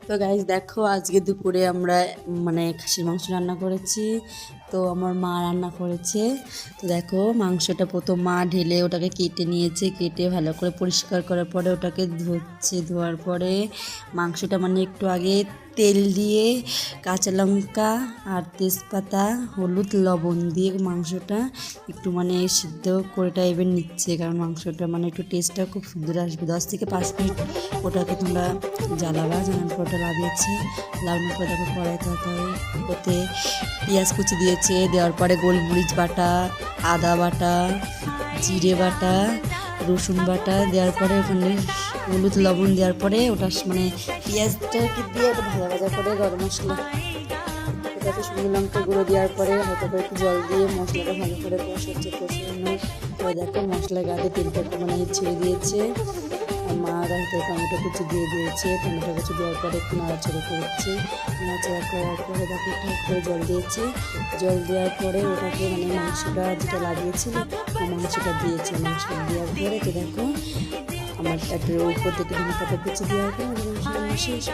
তো গাইস দেখো আজকে দুপুরে আমরা মানে খাসির মাংস রান্না করেছি। তো আমার মা রান্না করেছে। তো দেখো মাংসটা প্রথম মা ঢেলে ওটাকে কেটে নিয়েছে, কেটে ভালো করে পরিষ্কার করার পরে ওটাকে ধুচ্ছে, ধোয়ার পরে মাংসটা মানে একটু আগে তেল দিয়ে কাঁচা লঙ্কা আর তেজপাতা হলুদ লবণ দিয়ে মাংসটা একটু মানে সিদ্ধ করে টাইপের নিচ্ছে, কারণ মাংসটা মানে একটু টেস্টটা খুব সুন্দর আসবে। 10 থেকে 5 মিনিট ওটাকে তোমরা জ্বালাবা, জানার পর ওটা লাভিয়েছে, লাগানোর পর তারপর কড়াই তরকারি ওতে পেঁয়াজ কুচি দিয়েছে, দেওয়ার পরে গোলমরিচ বাটা, আদা বাটা, জিরে বাটা, রসুন বাটা দেওয়ার পরে ওখানে হলুদ লবণ দেওয়ার পরে ওটা মানে পেঁয়াজটাকে দিয়ে ওটা ভাজা করে গরম মশলা ওটাতে শুকনো লঙ্কা গুঁড়ো দেওয়ার পরে হালকা করে একটু জল দিয়ে মশলাটা ভালো করে কষানো করে দেখো মশলা গায়ে তেলটা মানে ছেড়ে দিয়েছে। মা গাছে টমেটো কুচি দিয়ে দিয়েছে, টমেটো কুচি দেওয়ার পরে একটু নাড়াচাড়া করেছে, নাড়াচাড়া করার পরে তাকে ঠাক করে জল দিয়েছে, জল দেওয়ার পরে ওটাকে মানে মাংসটা যেটা লাগিয়েছিল মাংসটা দিয়েছে, মাংসটা দেওয়ার পরে তো দেখো আমার একটা উপর থেকে ধনে পাতা কুচি দেওয়ার পরে মাংস শেষ।